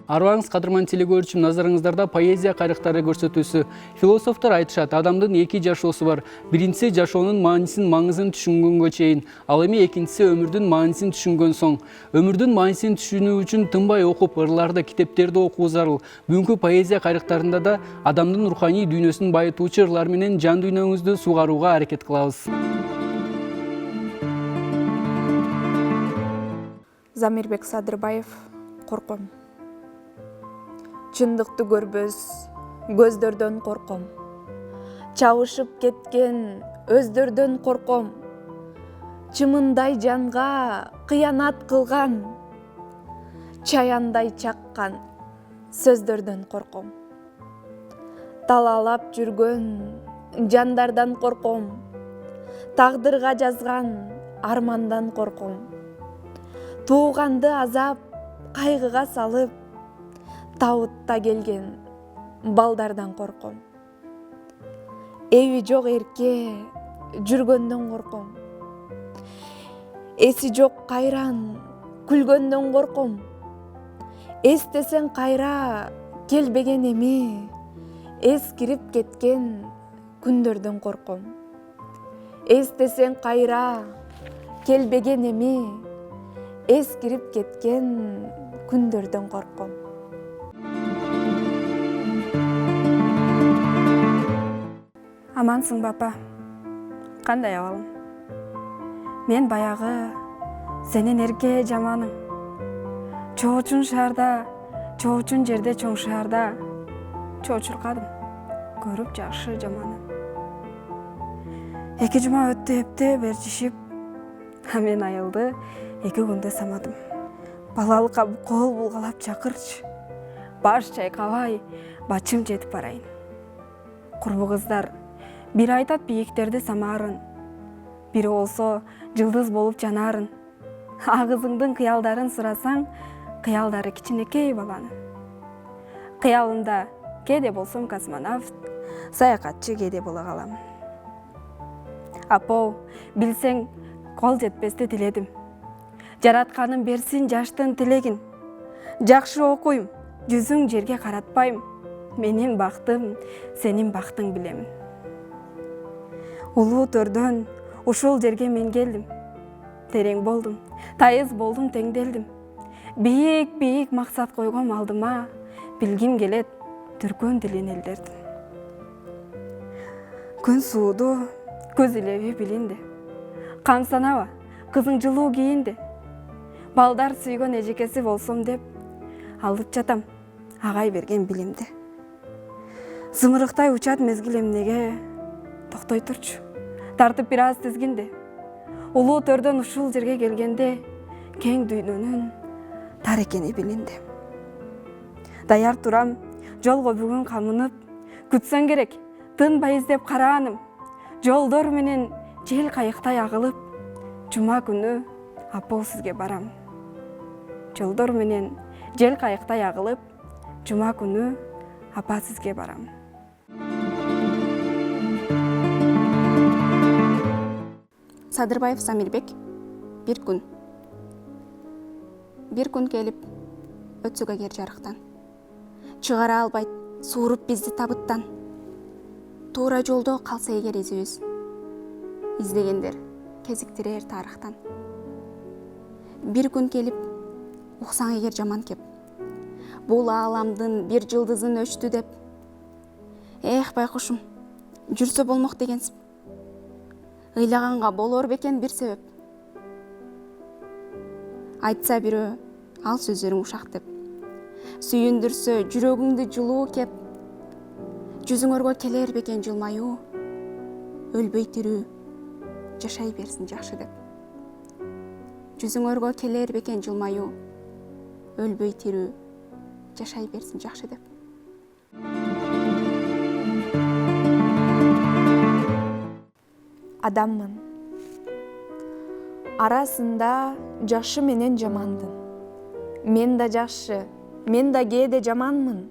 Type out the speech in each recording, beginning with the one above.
Арбаңыз кадырман телегөрчүм назарыңыздарда поэзия кайрыктары көрсөтүүсү. Философтор айтышат, адамдын эки жашоосу бар. Биринчиси жашоонун маңызын түшүнгөнгө чейин, ал эми экинчиси өмүрдүн маанисин түшүнгөн соң. Өмүрдүн маанисин түшүнүү үчүн тынбай окуп, ырларды, китептерди окуу зарыл. Бүгүнкү поэзия кайрыктарында да адамдын руханий дүйнөсүн байытуучу ырлар менен жан дүйнөңүздү сугарууга аракет кылабыз. Замирбек Садырбаев, корком. Чындыкты көрбөс көздөрдөн корком. Чабышып кеткен өздөрдөн корком. Чымындай жанга кыянат кылган, чаяандай чаккан сөздөрдөн корком. Талаалап жүргөн жандардан корком. Тагдырга жазган армандан корком. Тууганды азап, кайгыга салып, табытта келген балдардан корком. Эби жок эрке жүргөндөн корком. Эси жок кайран күлгөндөн корком. Эстесең кайра келбеген эми, эскирип кеткен күндөрдөн корком. Эстесең кайра келбеген эми, эскирип кеткен күндөрдөн корком. Амансың бапа, кандай абалың? Мен баягы сенин эрке жаманың. Чоочун шаарда, чоочун жерде чоң шаарда, чоочуркадым, көрүп жакшы жаманын. 2 жума өттү эптеп берчишип, мен айылды 2 күндө самадым. Балалыкка кол булгалап чакырчы, баш чайкабай, бачым жетип барайын. Курбу кыздар бир айтат бийиктерди самаарын, бири болсо жылдыз болуп жанарын. Агызыңдын кыялдарын сурасаң, кыялдары кичинекей баланын. Кыялымда кээде болсом космонавт, саякатчы кээде боло калам. Апо, билсең, кол жетпести тиледим. Жаратканым берсин жаштын тилегин. Жакшы окуйм, жүзүң жерге каратпайм. Менин бактым, сенин бактың билемин. Улуу төрдөн ушул жерге мен келдим. Терең болдум, тайыз болдум, теңделдим. Бийик максат койгом алдыма, билгим келет түркөн тилин элдердим. Күн сууду, көз илеби билинди. Камсанаба, кызың жылуу кийинди. Балдар сүйгөн эжекеси болсом деп, алып жатам агай берген билимди. Зымырыктай учат мезгил эмнеге, токтой турчу, тартып бир аз тизгинди. Улуу төрдөн ушул жерге келгенде, кең дүйнөнүн тар экени билинди. Даяр турам, жолго бүгүн камынып, күтсөң керек, тынбай издеп карааным. Жолдор менен жел кайыктай агылып, жума күнү апо сизге барам. Жолдор менен жел кайыктай агылып, жума күнү апа сизге барам. Садырбаев Замирбек, бир күн. Бир күн келип, өтсөгө кер жарыктан. Чыгара албайт, сууруп бизди табыттан. Туура жолдо калса эгер изибиз, издегендер кезиктирер тарыхтан. Бир күн келип, уксаң эгер жаман кеп, бул ааламдын бир жылдызын өчтү деп. Эх байкушум, жүрсө болмок дегенсип. Ыйлаганга болор бекен бир себеп. Айтса бирөө, ал сөздөрүң ушак деп. Сүйүндүрсө жүрөгүңдү жылуу кеп. Жүзүңөргө келер бекен жылмаюу, өлбөй тирүү, жашай берсин жакшы деп. Жүзүңөргө келер бекен жылмаюу, өлбөй тирүү, жашай берсин жакшы деп. Адаммын. Арасында жакшы менен жамандын. Мен да жакшы, мен да кээде жаманмын.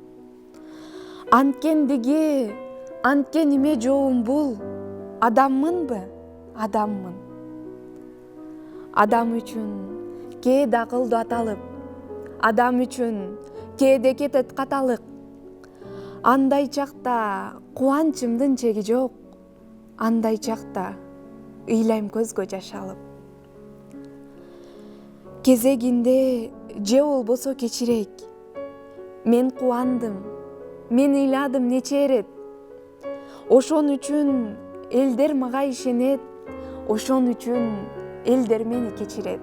Анткендиги, анткениме жоом бул. Адаммынбы? Адаммын. Адам үчүн кээде акылдуу аталып, адам үчүн кээде кетет каталык. Андай чакта кубанычымдын чеги жок. Андай чакта ыйлайм көзгө жаш алып. Кезегинде же болбосо кечирек. Мен кубандым, мен ыйладым нече эрет. Ошон үчүн элдер мага ишенет, ошон үчүн элдер мени кечирет.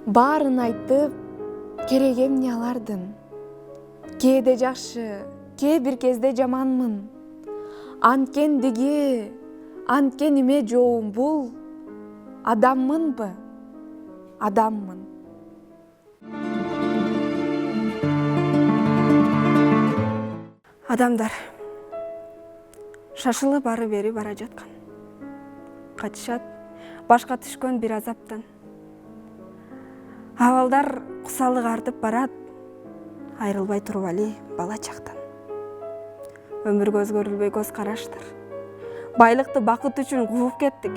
Баарын айтып, керек эмне алардын. Кээде жакшы, кээ бир кезде жаманмын. Анткендиги, анткениме жообум бул. Адаммынбы? Адаммын. Адамдар шашылып ары бери бара жаткан. Качышат башка түшкөн бир азаптан. Абалдар кусалык артып барат, айрылбай туруп али бала чактан. Өмүргө өзгөрүлбөй көз караштыр. Байлыкты бакыт үчүн кууп кеттик.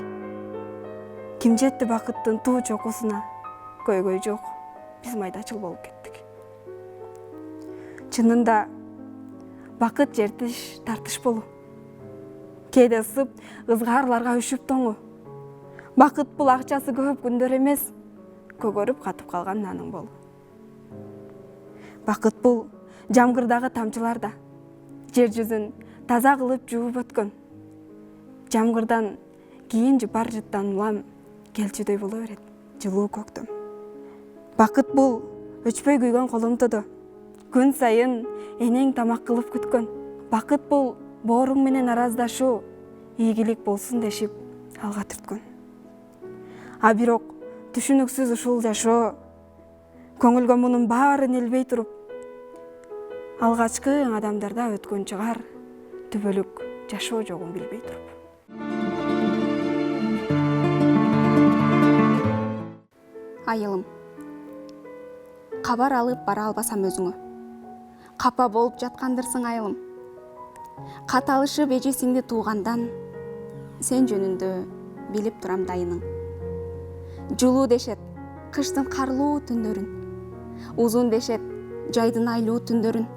Ким жетти бакыттын туу чокусуна? Көйгөй жок, биз майдачыл болуп кеттик. Чынында бакыт жертиш, тартыш болу. Кээде ысып, ызгаарларга үшүп тоңу. Бакыт бул акчасы көп күндөр эмес, көгөрүп катып калган наның болу. Бакыт бул жамгырдагы тамчыларда, жер жүзүн таза кылып жууп өткөн. Жамгырдан кийин жыпар жыттан улам келчүдөй боло берет, жылуу көктөм. Бакыт бул өчпөй күйгөн колумтоду, күн сайын энең тамак кылып күткөн. Бакыт бул бооруң менен араздашуу, ийгилик болсун дешип алга түрткөн. А бирок түшүнүксүз ушул жашоо көңүлгө мунун баарын илбей туруп, алгачкы адамдарда өткөн чыгар, түбөлүк жашоо жогун билбей туруп. Айылым, кабар алып бара албасам өзүңө. Капа болуп жаткандырсың айылым. Каталышып эжесиңди туугандан, сен жөнүндө билип турам дайының. Жулуу дешет кыштын карлуу түндөрүн, узун дешет жайдын айлуу түндөрүн.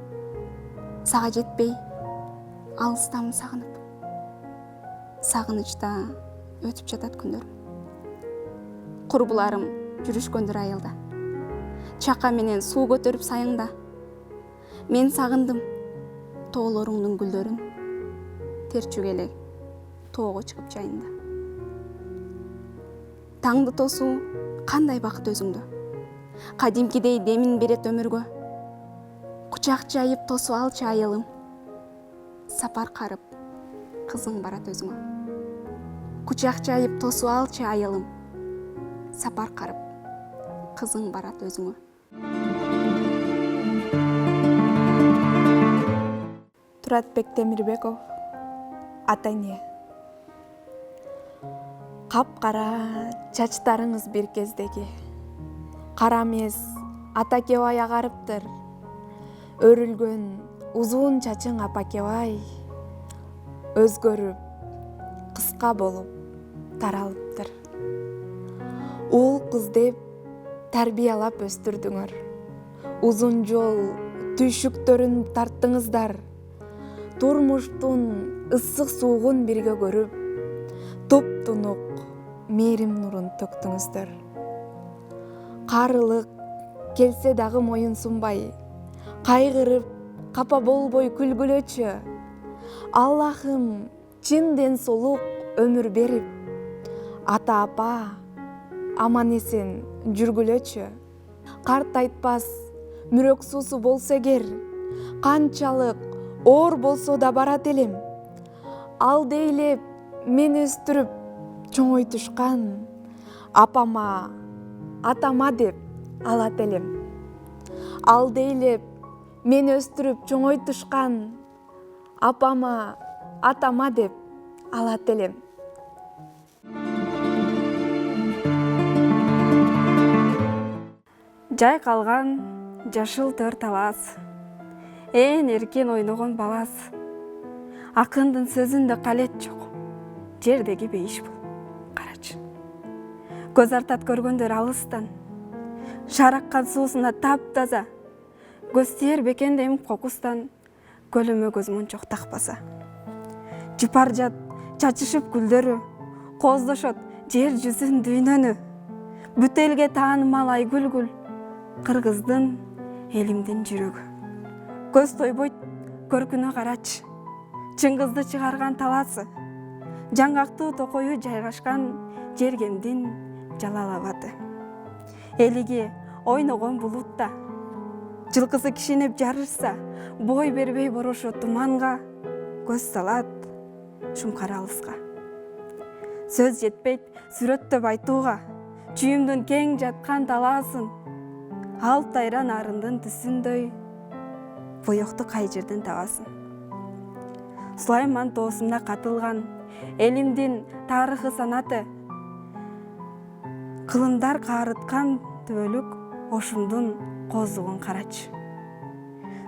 Сага жетпей, алыстамын сагынып. Сагынычта өтүп жатат күндөр. Курбуларым жүрүшкөндүр айылда. Чака менен суу көтөрүп сайыңда. Мен сагындым тоолоруңдун гүлдөрүн. Терчүк элек тоого чыгып жайында. Таңды тосуу кандай бакыт өзүңдө. Кадимкидей демин берет өмүргө. Кучак жайып тосуп алчы айылым. Сапар карып кызың барат өзүңө. Кучак жайып тосуп алчы айылым. Сапар карып кызың барат өзүңө. Туратбек Темирбеков, ата эне. Капкара чачтарыңыз бир кездеги. Кара эмес атакебай агарыптыр. Өрүлгөн узун чачың апакебай. Өзгөрүп, кыска болуп, таралыптыр. Уул кыз деп тарбиялап өстүрдүңөр. Узун жол түйшүктөрүн тарттыңыздар. Турмуштун ысык суугун бирге көрүп, туп-тунук мээрим нурун төктүңүздөр. Карылык келсе дагы моюн сунбай, кайгырып, капа болбой күлгүлөчү. Аллахым чын ден соолук өмүр берип, ата-апа аман эсен жүргүлөчү. Карт айтпас мүрөк суусу болсо эгер, канчалык оор болсо да барат элем. Ал дейлеп мен өстүрүп чоңойтушкан, апама, атама деп алат элем. Ал дейлеп мен өстүрүп чоңойтушкан, апама, атама деп алат элем. Жай калган жашыл төр талас, ээн эркен ойногон балас. Акындын сөзүндө калет жок, жердеги бейиш бул, карачы. Көз артат көргөндөр алыстан, шар аккан суусуна таптаза, көз тиер бекендем кокустан, көлөмө көзмөн чок такпаса. Жыпар жат чачышып гүлдөрү, коздошот жер жүзүн дүйнөнү. Бүт элге таанымал айгүл-гүл, кыргыздын элимдин жүрөгү. Көз тойбойт көркүнө карачы, Чыңгызды чыгарган таласы, жаңгактуу токою жайгашкан Жергемдин Жалал-Абады. Элиге ойногон булутта, жылкысы кишинеп жарышса, бой бербей борошо туманга, көз салат шумкар алыска. Сөз жетпейт сүрөттөп айтууга, чүйүмдүн кең жаткан талаасын, ал тайран арындын түсүндөй, боёкту кай жерден табасын. Сулайман тоосунда катылган элимдин тарыхы санаты, кылымдар каарыткан түбөлүк ошундун козугун карачы.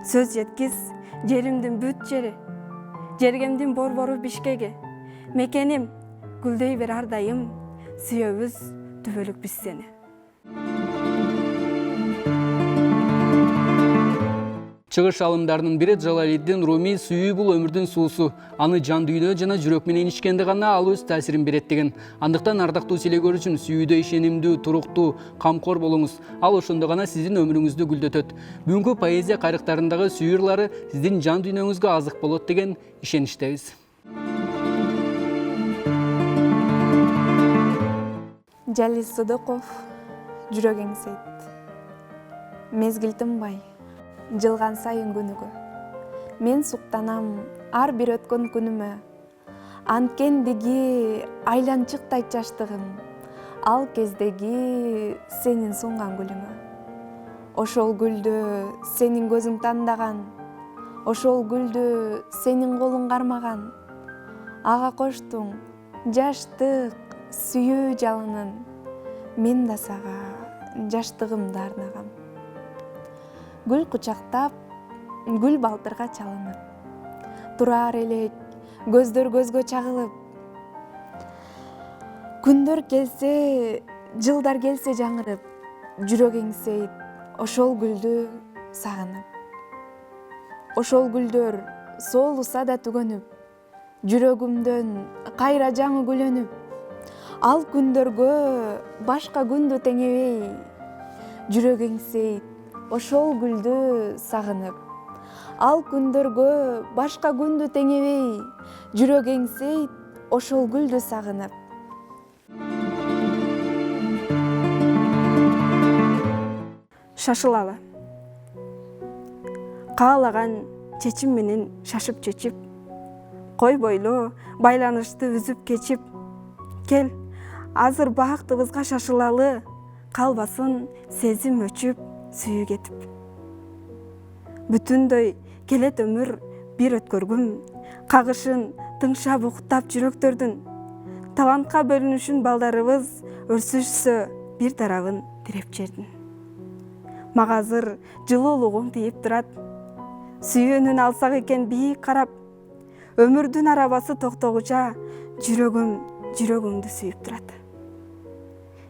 Сөз жеткиз жеримдин бүт жери, Жергемдин борбору Бишкеги, мекеним гүлдөй бер ар дайым, сүйөбүз түбөлүк биз сени. Чыгыш алымдарынын бири Жалалиддин Руми сүйүү бул өмүрдүн суусу, аны жан дүйнө жана жүрөк менен ичкенде гана ал өз таасирин берет деген. Андыктан ардактуу силегөр үчүн сүйүүдө ишенимдүү, туруктуу, камкор болуңуз. Ал ошондо гана сиздин өмүрүңүздү гүлдөтөт. Бүгүнкү поэзия карыктарындагы сүйүү ырлары сиздин жан дүйнөңүзгө азык болот деген ишеничтебиз. Жалил Сыдыков, жүрөк эңсейт. Мезгил тынбай, жылган сайын күнүгө. Мен суктанам ар бир өткөн күнүмө. Анткендиги айланчыктай чачтыгым, ал кездеги сенин сунган гүлүңө. Ошол гүлдү сенин көзүң тандаган, ошол гүлдү сенин колуң кармаган. Ага коштуң жаштык, сүйүү жалынын, мен да сага жаштыгымды арнагам. Гүл кучактап, гүл балтырга чалынып, турар элек көздөр көзгө чагылып. Күндөр келсе, жылдар келсе жаңырып, жүрөк эңсейт ошол гүлдү сагынып. Ошол гүлдөр соолуса да түгөнүп, жүрөгүмдөн кайра жаңы гүлөнүп. Ал күндөргө башка күндү теңебей, жүрөк эңсейт ошол гүлдү сагынып. Ал күндөргө башка күндү теңебей, жүрөк эңсейт ошол гүлдү сагынып. Шашылалы. Каалаган чечим менен шашып чечип, кой бойлоо байланышты үзүп кечип, кел, азыр бактыбызга шашылалы, калбасын сезим өчүп, сүйүү кетип. Бүтүндөй келет өмүр бир өткөргүм, кагышын тыңшап уктап жүрөктөрдүн. Талантка бөлүнүшүн балдарыбыз өрсүшсө бир тарабын тиреп жердин. Мага азыр жылуулугуң тийип турат, сүйүүнүн алсак экен бийик карап, өмүрдүн арабасы токтогуча жүрөгүм жүрөгүңдү сүйүп турат.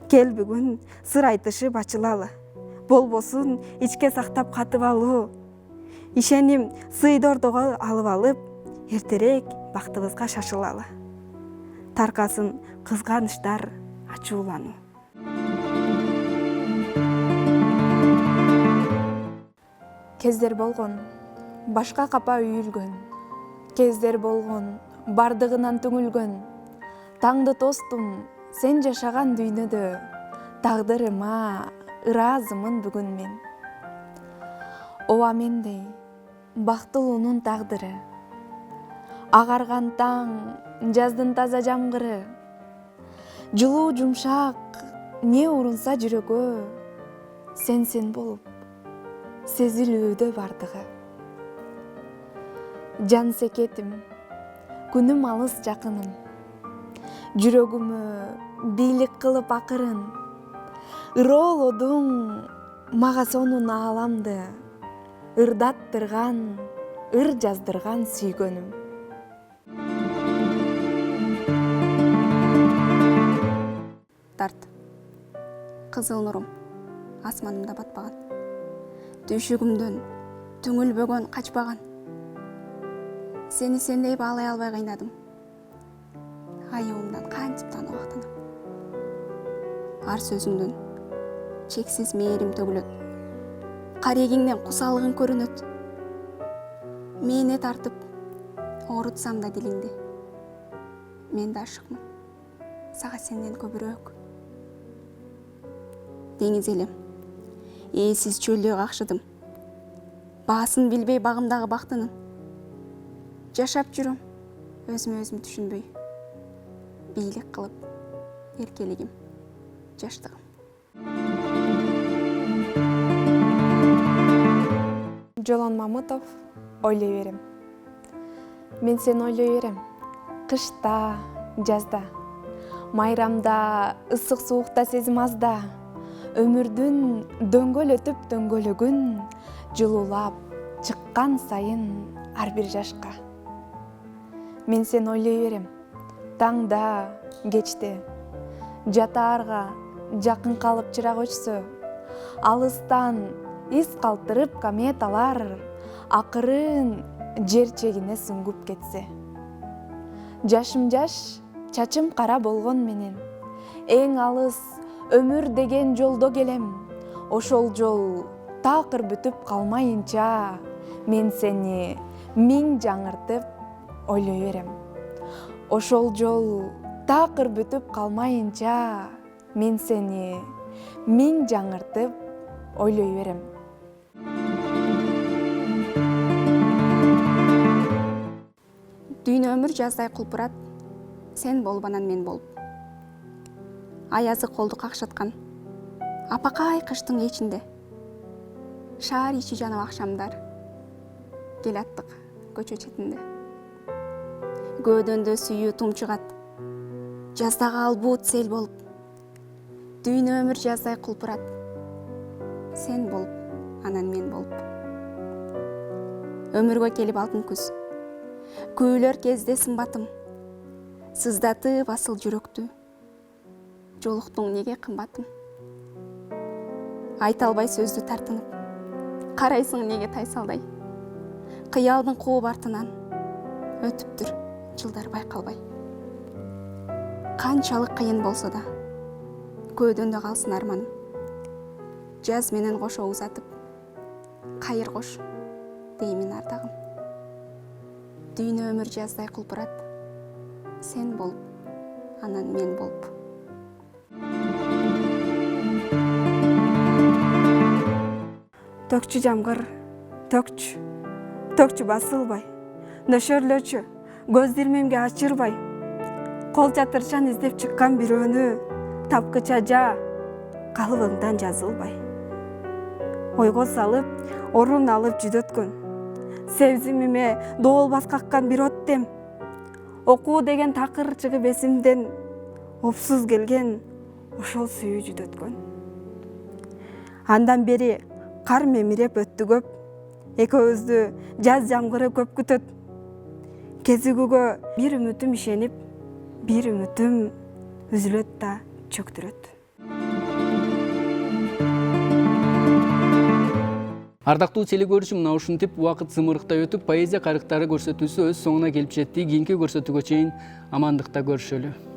Кел бүгүн сыр айтышып ачылалы, болбосун ичке сактап катып алуу. Ишеним сыйды ортого алып алып, эртерээк бактыбызга шашылалы. Таркасын кызганычтар ачуулануу. Кездер болгон, башка капа үйүлгөн. Кездер болгон, бардыгынан түңүлгөн. Таңды тостум, сен жашаган дүйнөдө. Тагдырыма ыраазымын бүгүн мен. Ооба мендей, бактылуунун тагдыры. Агарган таң, жаздын таза жамгыры. Жылуу жумшак, не урунса жүрөгө. Сен болуп, сезилүүдө бардыгы. Жан секетим, күнүм алыс жакыным. Жүрөгүмө бийлик кылып акырын. Ыроолодуң мага сонун ааламды, ырдаттырган, ыр жаздырган сүйгөнүм. Тарт. Кызыл нурум асманымда батпаган. Түйшүгүмдөн түңүлбөгөн, качпаган. Сени сендей баалай албай кыйнадым. Аюумдан кантип таанып актанам. Ар сөзүңдөн чексиз мээрим төгүлөт. Карегиңден кусалыгың көрүнөт. Мени тартып оорутсам да дилиңди. Мен да ашыкмын. Сага сенден көбүрөөк. Деңиз элем. Ээсиз чөлдө какшыдым. Баасын билбей багымдагы бактынын. Жашап жүрөм, өзүмө өзүм түшүнбөй. Бийлик кылып, эркелигим, жаштыгым. Жолон Мамытов, ойлой берем. Мен сени ойлой берем. Кышта, жазда, майрамда, ысык суукта сезим азда. Өмүрдүн дөңгөл өтүп дөңгөлөгүн жылуулап чыккан сайын ар бир жашка. Мен сени ойлой берем. Таңда, кечте, жатаарга жакын калып чырак өчсө, алыстан из калтырып кометалар акырын жер чегине сүңгүп кетсе. Жашым жаш, чачым кара болгон менен эң алыс өмүр деген жолдо келем. Ошол жол такыр бүтүп калмайынча мен сени миң жаңыртып ойлой берем. Ошол жол такыр бүтүп калмайынча мен сени миң жаңыртып ойлой берем. Дүйнө өмүр жаздай кулпурат, сен болбанан мен болуп. Аязы колду какшаткан, апакай кыштын кечинде. Шаар ичи жанып акшамдар, кел аттык көчө четинде. Көөдөндө сүйүү тумчугат, жаздагы албуут сел болуп. Дүйнө өмүр жаздай кулпурат, сен болуп, анан мен болуп. Өмүргө келип алтын күз, күйлөр кезде сымбатым, сыздатып асыл жүрөктү. Жолуктуң неге кымбатым? Айта албай сөздү тартынып, карайсың неге тайсалдай. Кыялдын кууп артынан өтүптүр жылдар байкалбай. Канчалык кыйын болсо да, көөдөндө калсын арманым. Жаз менен кошо узатып, кайыр кош деймин ардагым. Дүйнө өмүр жаздай кулпурат, сен болуп, анан мен болуп. Төкчү жамгыр, төкчү, төкчү басылбай, нөшөрлөчү, көз дирмемге ачырбай. Кол чатырчан издеп чыккан бирөөнү, тапкыча жа, калыбыңдан жазылбай. Ойго салып, орун алып жүдөткөн, сезимиме доолбас каккан бир от дем. Окуу деген такыр чыгып эсимден, опсуз келген ошол сүйүү жүдөткөн. Андан бери кар мемиреп өттү көп, экөөбүздү жаз жамгыры көп күтөт. Кезигүүгө бир үмүтүм ишенип, бир үмүтүм үзүлөт да чөктүрөт. Ардактуу телекөрүүчү, мына ушинтип убакыт зымырыктай өтүп, поэзия карыктары көрсөтүүсү өз соңуна келип жетти. Кийинки көрсөтүүгө чейин амандыкта көрүшөлү.